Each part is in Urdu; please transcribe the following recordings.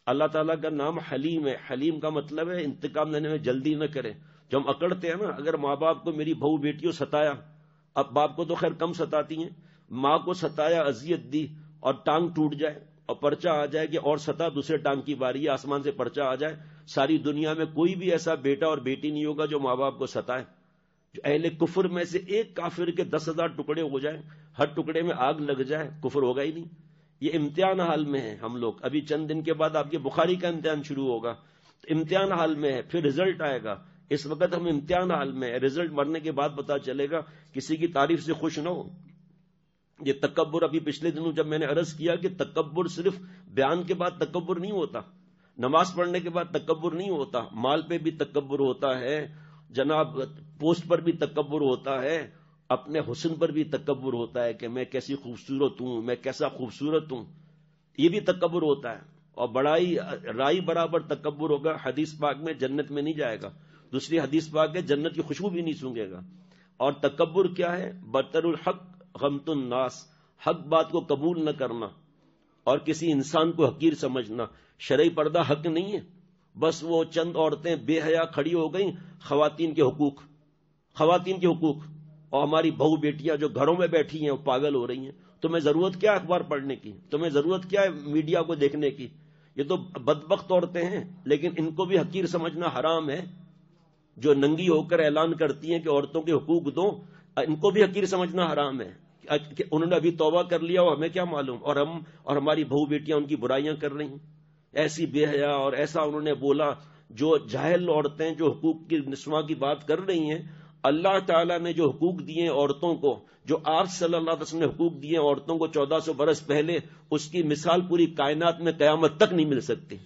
اللہ تعالیٰ کا نام حلیم ہے. حلیم کا مطلب ہے انتقام لینے میں جلدی نہ کرے. جو ہم اکڑتے ہیں نا، اگر ماں باپ کو میری بہو بیٹیوں ستایا، اب باپ کو تو خیر کم ستاتی ہیں، ماں کو ستایا، اذیت دی اور ٹانگ ٹوٹ جائے اور پرچہ آ جائے کہ اور ستا، دوسرے ٹانگ کی باری ہے، آسمان سے پرچہ آ جائے، ساری دنیا میں کوئی بھی ایسا بیٹا اور بیٹی نہیں ہوگا جو ماں باپ کو ستائے. جو اہل کفر میں سے ایک کافر کے 10,000 ٹکڑے ہو جائیں، ہر ٹکڑے میں آگ لگ جائے، کفر ہوگا ہی نہیں. یہ امتحان حال میں ہے ہم لوگ. ابھی چند دن کے بعد آپ کے بخاری کا امتحان شروع ہوگا، تو امتحان حال میں ہے، پھر رزلٹ آئے گا. اس وقت ہم امتحان حال میں ہے، رزلٹ مرنے کے بعد پتا چلے گا. کسی کی تعریف سے خوش نہ ہو. یہ تکبر، ابھی پچھلے دنوں جب میں نے عرض کیا کہ تکبر صرف بیان کے بعد تکبر نہیں ہوتا، نماز پڑھنے کے بعد تکبر نہیں ہوتا، مال پہ بھی تکبر ہوتا ہے جناب، پوسٹ پر بھی تکبر ہوتا ہے، اپنے حسن پر بھی تکبر ہوتا ہے کہ میں کیسی خوبصورت ہوں، میں کیسا خوبصورت ہوں، یہ بھی تکبر ہوتا ہے. اور بڑائی رائی برابر تکبر ہوگا. حدیث پاک میں جنت میں نہیں جائے گا. دوسری حدیث پاک ہے جنت کی خوشبو بھی نہیں سونگے گا. اور تکبر کیا ہے؟ بطر الحق غمت الناس، حق بات کو قبول نہ کرنا اور کسی انسان کو حقیر سمجھنا. شرعی پردہ حق نہیں ہے. بس وہ چند عورتیں بے حیا کھڑی ہو گئیں، خواتین کے حقوق، خواتین کے حقوق، اور ہماری بہو بیٹیاں جو گھروں میں بیٹھی ہیں وہ پاگل ہو رہی ہیں. تمہیں ضرورت کیا اخبار پڑھنے کی؟ تمہیں ضرورت کیا ہے میڈیا کو دیکھنے کی؟ یہ تو بدبخت عورتیں ہیں، لیکن ان کو بھی حقیر سمجھنا حرام ہے. جو ننگی ہو کر اعلان کرتی ہیں کہ عورتوں کے حقوق دو، ان کو بھی حقیر سمجھنا حرام ہے. کہ انہوں نے ابھی توبہ کر لیا اور ہمیں کیا معلوم، اور ہماری بہو بیٹیاں ان کی برائیاں کر رہی ہیں. ایسی بے حیا اور ایسا انہوں نے بولا. جو جاہل عورتیں جو حقوق کی نسواں کی بات کر رہی ہیں، اللہ تعالیٰ نے جو حقوق دیے عورتوں کو، جو آپ صلی اللہ علیہ وسلم نے حقوق دیے عورتوں کو 1400 برس پہلے، اس کی مثال پوری کائنات میں قیامت تک نہیں مل سکتی.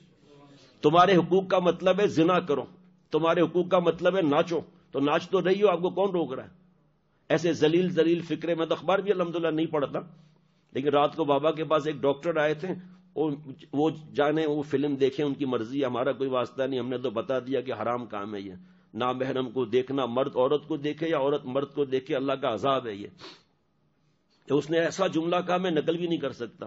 تمہارے حقوق کا مطلب ہے زنا کرو، تمہارے حقوق کا مطلب ہے ناچو، تو ناچ تو رہی ہو، آپ کو کون روک رہا ہے؟ ایسے ذلیل فکرے. میں تو اخبار بھی الحمدللہ نہیں پڑھتا، لیکن رات کو بابا کے پاس ایک ڈاکٹر آئے تھے، وہ جانے وہ فلم دیکھیں، ان کی مرضی، ہمارا کوئی واسطہ نہیں. ہم نے تو بتا دیا کہ حرام کام ہے یہ. نامحرم کو دیکھنا، مرد عورت کو دیکھے یا عورت مرد کو دیکھے، اللہ کا عذاب ہے یہ. تو اس نے ایسا جملہ کہا میں نقل بھی نہیں کر سکتا.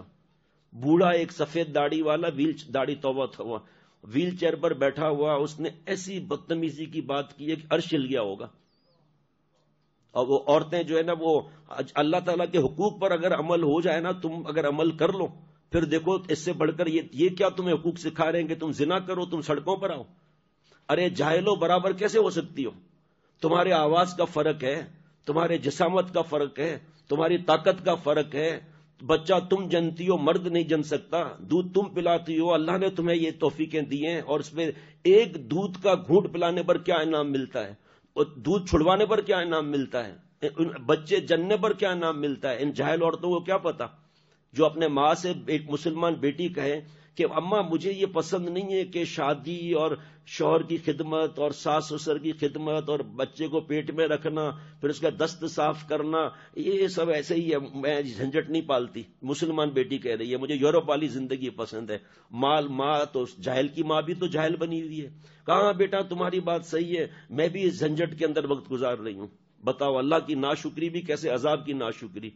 بوڑھا ایک سفید داڑھی والا، داڑھی توبہ ہوا، ویل چیئر پر بیٹھا ہوا، اس نے ایسی بدتمیزی کی بات کی ہے کہ عرش ہل گیا ہوگا. اور وہ عورتیں جو ہے نا، وہ اللہ تعالیٰ کے حقوق پر اگر عمل ہو جائے نا، تم اگر عمل کر لو، پھر دیکھو اس سے بڑھ کر یہ کیا تمہیں حقوق سکھا رہے ہیں کہ تم زنا کرو، تم سڑکوں پر آؤ. ارے جاہلو برابر کیسے ہو سکتی ہو؟ تمہارے آواز کا فرق ہے، تمہارے جسامت کا فرق ہے، تمہاری طاقت کا فرق ہے. بچہ تم جنتی ہو، مرد نہیں جن سکتا. دودھ تم پلاتی ہو، اللہ نے تمہیں یہ توفیقیں دی ہیں، اور اس میں ایک دودھ کا گھونٹ پلانے پر کیا انعام ملتا ہے، اور دودھ چھڑوانے پر کیا انعام ملتا ہے، بچے جننے پر کیا انعام ملتا ہے. ان جاہل عورتوں کو کیا پتا، جو اپنے ماں سے ایک مسلمان بیٹی کہے کہ اماں مجھے یہ پسند نہیں ہے کہ شادی اور شوہر کی خدمت اور ساس سسر کی خدمت اور بچے کو پیٹ میں رکھنا، پھر اس کا دست صاف کرنا، یہ سب ایسے ہی ہے، میں جھنجٹ نہیں پالتی. مسلمان بیٹی کہہ رہی ہے مجھے یورپ والی زندگی پسند ہے. ماں تو جاہل کی ماں بھی تو جاہل بنی ہوئی ہے. کہاں بیٹا تمہاری بات صحیح ہے، میں بھی اس جھنجٹ کے اندر وقت گزار رہی ہوں. بتاؤ اللہ کی ناشکری بھی کیسے، عذاب کی ناشکری.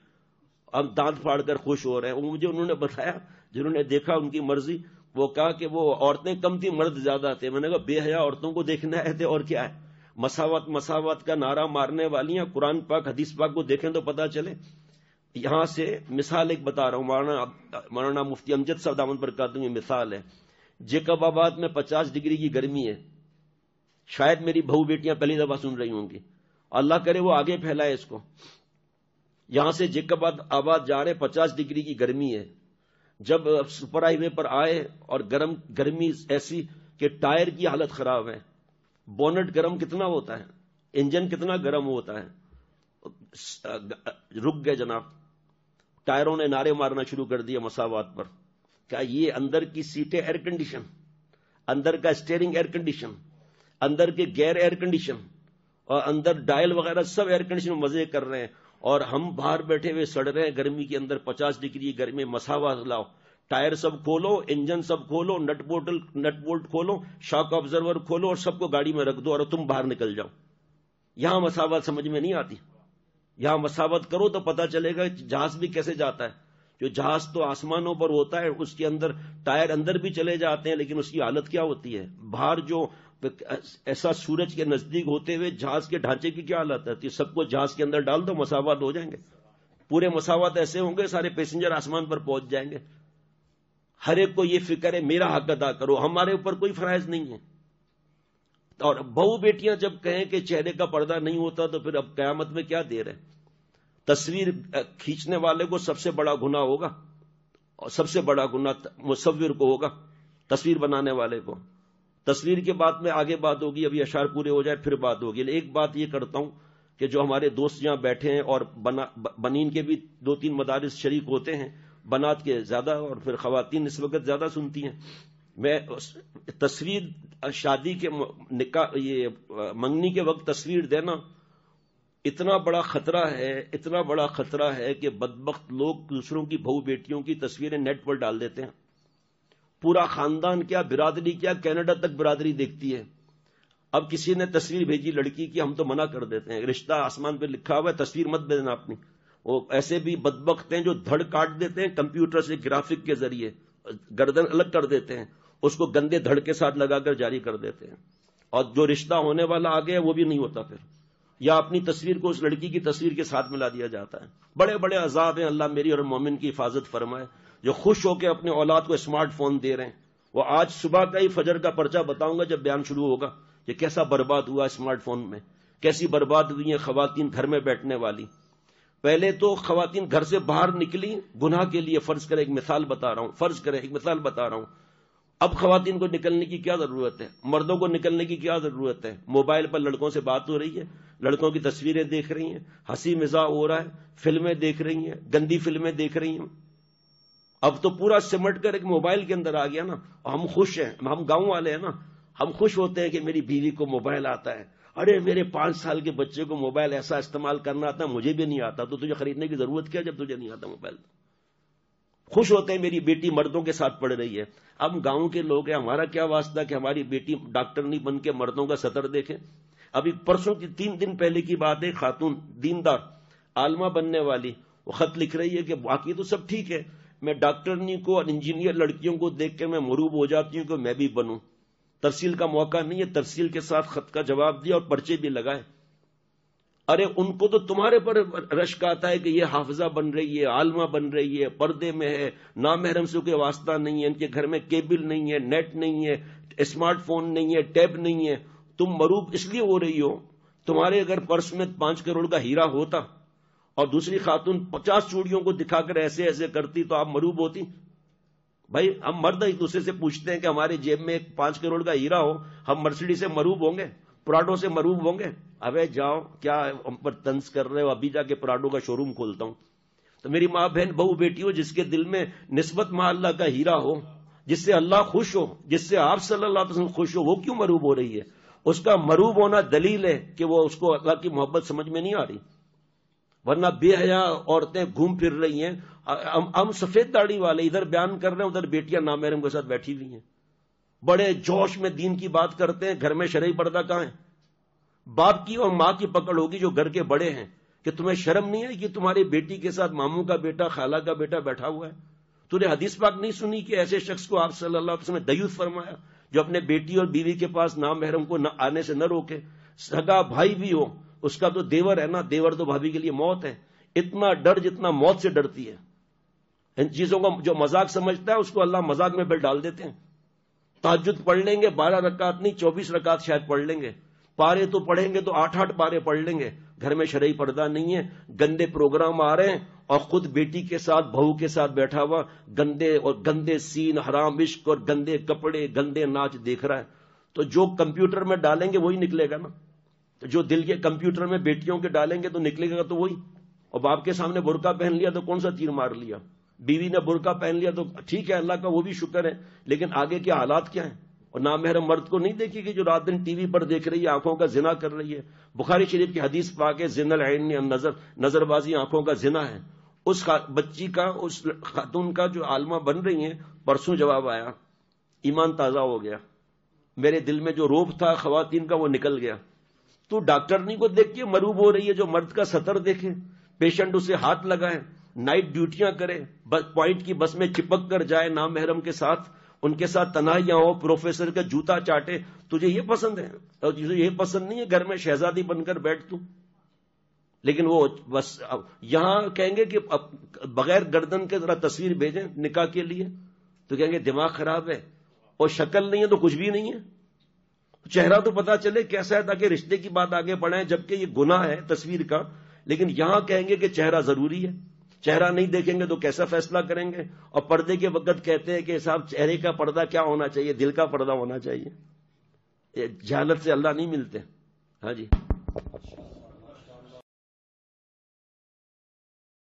اب دانت پھاڑ کر خوش ہو رہے ہیں. مجھے انہوں نے بتایا، جنہوں نے دیکھا ان کی مرضی، وہ کہا کہ وہ عورتیں کم تھی مرد زیادہ تھے. میں نے کہا بے حیا عورتوں کو دیکھنے آئے تھے اور کیا ہے؟ مساوات کا نعرہ مارنے والی ہیں. قرآن پاک حدیث پاک کو دیکھیں تو پتا چلے. یہاں سے مثال ایک بتا رہا ہوں، مولانا مفتی امجد صاحب دامن برکاتہ کی مثال ہے. جیکب آباد میں 50 ڈگری کی گرمی ہے. شاید میری بہو بیٹیاں پہلی دفعہ سن رہی ہوں گی، اللہ کرے وہ آگے پھیلائے اس کو. یہاں سے جیکب آباد جا رہے، 50 ڈگری کی گرمی ہے. جب سپر ہائی وے پر آئے اور گرمی ایسی کہ ٹائر کی حالت خراب ہے. بونٹ گرم کتنا ہوتا ہے، انجن کتنا گرم ہوتا ہے. رک گئے جناب. ٹائروں نے نعرے مارنا شروع کر دیا مساوات پر. کیا یہ اندر کی سیٹیں ایئر کنڈیشن، اندر کا اسٹیئرنگ ایئر کنڈیشن، اندر کے گیئر ایئر کنڈیشن، اور اندر ڈائل وغیرہ سب ایئر کنڈیشن میں مزے کر رہے ہیں، اور ہم باہر بیٹھے ہوئے سڑ رہے ہیں گرمی کے اندر. 50 ڈگری گرمی میں مساوات لاؤ. ٹائر سب کھولو، انجن سب کھولو، نٹ بولٹ کھولو، شاک آبزرور کھولو، اور سب کو گاڑی میں رکھ دو اور تم باہر نکل جاؤ. یہاں مساوات سمجھ میں نہیں آتی. یہاں مساوات کرو تو پتا چلے گا جہاز بھی کیسے جاتا ہے. جو جہاز تو آسمانوں پر ہوتا ہے، اس کے اندر ٹائر اندر بھی چلے جاتے ہیں، لیکن اس کی حالت کیا ہوتی ہے؟ باہر جو ایسا سورج کے نزدیک ہوتے ہوئے جہاز کے ڈھانچے کی کیا حالت ہے؟ سب کو جہاز کے اندر ڈال دو، مساوات ہو جائیں گے، پورے مساوات ایسے ہوں گے، سارے پیسنجر آسمان پر پہنچ جائیں گے۔ ہر ایک کو یہ فکر ہے میرا حق ادا کرو، ہمارے اوپر کوئی فرائض نہیں ہے۔ اور بہو بیٹیاں جب کہیں کہ چہرے کا پردہ نہیں ہوتا تو پھر اب قیامت میں کیا دیر ہے؟ تصویر کھینچنے والے کو سب سے بڑا گناہ ہوگا، اور سب سے بڑا گناہ مصور کو ہوگا، تصویر بنانے والے کو۔ تصویر کے بعد میں آگے بات ہوگی، ابھی اشعار پورے ہو جائے پھر بات ہوگی۔ ایک بات یہ کرتا ہوں کہ جو ہمارے دوست یہاں بیٹھے ہیں، اور بنین کے بھی 2-3 مدارس شریک ہوتے ہیں، بنات کے زیادہ اور پھر خواتین اس وقت زیادہ سنتی ہیں، میں تصویر شادی کے نکاح یہ منگنی کے وقت تصویر دینا اتنا بڑا خطرہ ہے، اتنا بڑا خطرہ ہے کہ بدبخت لوگ دوسروں کی بہو بیٹیوں کی تصویریں نیٹ پر ڈال دیتے ہیں۔ پورا خاندان کیا، برادری کیا، کینیڈا تک برادری دیکھتی ہے۔ اب کسی نے تصویر بھیجی لڑکی کی، ہم تو منع کر دیتے ہیں، رشتہ آسمان پہ لکھا ہوا ہے، تصویر مت بھیجنا اپنی۔ وہ ایسے بھی بدبخت ہیں جو دھڑ کاٹ دیتے ہیں کمپیوٹر سے، گرافک کے ذریعے گردن الگ کر دیتے ہیں، اس کو گندے دھڑ کے ساتھ لگا کر جاری کر دیتے ہیں، اور جو رشتہ ہونے والا آ گیا وہ بھی نہیں ہوتا پھر، یا اپنی تصویر کو اس لڑکی کی تصویر کے ساتھ ملا دیا جاتا ہے۔ بڑے بڑے عذاب ہیں، اللہ میری اور مومن کی حفاظت فرمائے۔ جو خوش ہو کے اپنے اولاد کو اسمارٹ فون دے رہے ہیں، وہ آج صبح کا ہی فجر کا پرچہ بتاؤں گا جب بیان شروع ہوگا کہ کیسا برباد ہوا اسمارٹ فون میں، کیسی برباد ہوئی ہیں خواتین گھر میں بیٹھنے والی۔ پہلے تو خواتین گھر سے باہر نکلی گناہ کے لیے، فرض کریں ایک مثال بتا رہا ہوں، اب خواتین کو نکلنے کی کیا ضرورت ہے؟ مردوں کو نکلنے کی کیا ضرورت ہے؟ موبائل پر لڑکوں سے بات ہو رہی ہے، لڑکوں کی تصویریں دیکھ رہی ہیں، ہنسی مزاح ہو رہا ہے، فلمیں دیکھ رہی ہیں، گندی فلمیں دیکھ رہی ہیں۔ اب تو پورا سمٹ کر ایک موبائل کے اندر آ گیا نا، ہم خوش ہیں، ہم گاؤں والے ہیں نا، ہم خوش ہوتے ہیں کہ میری بیوی کو موبائل آتا ہے، ارے میرے 5 سال کے بچے کو موبائل ایسا استعمال کرنا آتا ہے، مجھے بھی نہیں آتا، تو تجھے خریدنے کی ضرورت کیا جب تجھے نہیں آتا موبائل؟ خوش ہوتے ہیں میری بیٹی مردوں کے ساتھ پڑھ رہی ہے۔ اب گاؤں کے لوگ ہیں، ہمارا کیا واسطہ کہ ہماری بیٹی ڈاکٹر نہیں بن کے مردوں کا سطر دیکھے؟ ابھی پرسوں کی 3 دن پہلے کی بات ہے، خاتون دیندار عالمہ بننے والی، وہ خط لکھ رہی ہے کہ باقی تو سب ٹھیک ہے، میں ڈاکٹرنی کو اور انجینئر لڑکیوں کو دیکھ کے میں مروب ہو جاتی ہوں کہ میں بھی بنوں۔ ترسیل کا موقع نہیں ہے، ترسیل کے ساتھ خط کا جواب دیا اور پرچے بھی لگائے۔ ارے ان کو تو تمہارے پر رشک آتا ہے کہ یہ حافظہ بن رہی ہے، عالمہ بن رہی ہے، پردے میں ہے، نامحرم سے کوئی واسطہ نہیں ہے، ان کے گھر میں کیبل نہیں ہے، نیٹ نہیں ہے، اسمارٹ فون نہیں ہے، ٹیب نہیں ہے، تم مروب اس لیے ہو رہی ہو۔ تمہارے اگر پرس میں 5 کروڑ کا ہیرا ہوتا اور دوسری خاتون 50 چوڑیوں کو دکھا کر ایسے ایسے کرتی تو آپ مروب ہوتی؟ بھائی ہم مرد ایک دوسرے سے پوچھتے ہیں کہ ہمارے جیب میں 5 کروڑ کا ہیرا ہو، ہم مرسیڈی سے مروب ہوں گے؟ پراڈو سے مروب ہوں گے؟ ابے جاؤ، کیا ہم پر طنز کر رہے ہو؟ ابھی جا کے پراڈو کا شو روم کھولتا ہوں۔ تو میری ماں بہن بہو بیٹی ہو، جس کے دل میں نسبت مع اللہ کا ہیرا ہو، جس سے اللہ خوش ہو، جس سے آپ صلی اللہ علیہ وسلم خوش ہو، وہ کیوں مروب ہو رہی ہے؟ اس کا مروب ہونا دلیل ہے کہ وہ اس کو اللہ کی محبت سمجھ میں نہیں آ رہی، ورنہ بے حیا عورتیں گھوم پھر رہی ہیں۔ ہم سفید داڑھی والے ادھر بیان کر رہے ہیں، ادھر بیٹیاں نامحرم کے ساتھ بیٹھی ہوئی ہیں، بڑے جوش میں دین کی بات کرتے ہیں، گھر میں شرعی پردہ کہاں ہے؟ باپ کی اور ماں کی پکڑ ہوگی جو گھر کے بڑے ہیں کہ تمہیں شرم نہیں ہے کہ تمہاری بیٹی کے ساتھ ماموں کا بیٹا، خالہ کا بیٹا بیٹھا ہوا ہے؟ تو نے حدیث پاک نہیں سنی کہ ایسے شخص کو آپ صلی اللہ علیہ وسلم نے دیوث فرمایا، جو اپنے بیٹی اور بیوی کے پاس نامحرم کو آنے سے نہ روکے؟ سگا بھائی بھی ہو، اس کا تو دیور ہے نا، دیور تو بھابھی کے لیے موت ہے۔ اتنا ڈر جتنا موت سے ڈرتی ہے۔ ان چیزوں کو جو مذاق سمجھتا ہے اس کو اللہ مذاق میں پھر ڈال دیتے ہیں۔ تہجد پڑھ لیں گے 12 رکعت نہیں 24 رکعت شاید پڑھ لیں گے، پارے تو پڑھیں گے تو 8 پارے پڑھ لیں گے، گھر میں شرعی پردہ نہیں ہے، گندے پروگرام آ رہے ہیں، اور خود بیٹی کے ساتھ بہو کے ساتھ بیٹھا ہوا گندے سین، حرام عشق اور گندے کپڑے، گندے ناچ دیکھ رہا ہے۔ تو جو کمپیوٹر میں ڈالیں گے وہی نکلے گا نا، تو جو دل کے کمپیوٹر میں بیٹیوں کے ڈالیں گے تو نکلے گا تو وہی۔ اور باپ کے سامنے برقع پہن لیا تو کون سا تیر مار لیا؟ بیوی نے برقع پہن لیا تو ٹھیک ہے، اللہ کا وہ بھی شکر ہے، لیکن آگے کے حالات کیا ہیں؟ اور نامحرم مرد کو نہیں دیکھے گی جو رات دن ٹی وی پر دیکھ رہی ہے، آنکھوں کا زنا کر رہی ہے۔ بخاری شریف کی حدیث پاک ہے، زنا العین النظر، نظر بازی آنکھوں کا زنا ہے۔ اس بچی کا، اس خاتون کا جو عالمہ بن رہی ہیں، پرسوں جواب آیا، ایمان تازہ ہو گیا، میرے دل میں جو روب تھا خواتین کا وہ نکل گیا۔ تو ڈاکٹرنی کو دیکھ کے مروب ہو رہی ہے جو مرد کا سطر دیکھے، پیشنٹ اسے ہاتھ لگائے، نائٹ ڈیوٹیاں کرے، پوائنٹ کی بس میں چپک کر جائے نام محرم کے ساتھ، ان کے ساتھ تنہائیاں ہو، پروفیسر کا جوتا چاٹے، تجھے یہ پسند ہے؟ اور تجھے یہ پسند نہیں ہے گھر میں شہزادی بن کر بیٹھ تو؟ لیکن وہ بس یہاں کہیں گے کہ بغیر گردن کے ذرا تصویر بھیجیں نکاح کے لیے، تو کہیں گے دماغ خراب ہے، اور شکل نہیں ہے تو کچھ بھی نہیں ہے، چہرہ تو پتا چلے کیسا ہے تاکہ رشتے کی بات آگے بڑھائیں، جبکہ یہ گناہ ہے تصویر کا، لیکن یہاں کہیں گے کہ چہرہ ضروری ہے، چہرہ نہیں دیکھیں گے تو کیسا فیصلہ کریں گے؟ اور پردے کے وقت کہتے ہیں کہ صاحب چہرے کا پردہ کیا ہونا چاہیے؟ دل کا پردہ ہونا چاہیے۔ جہالت سے اللہ نہیں ملتے۔ ہاں جی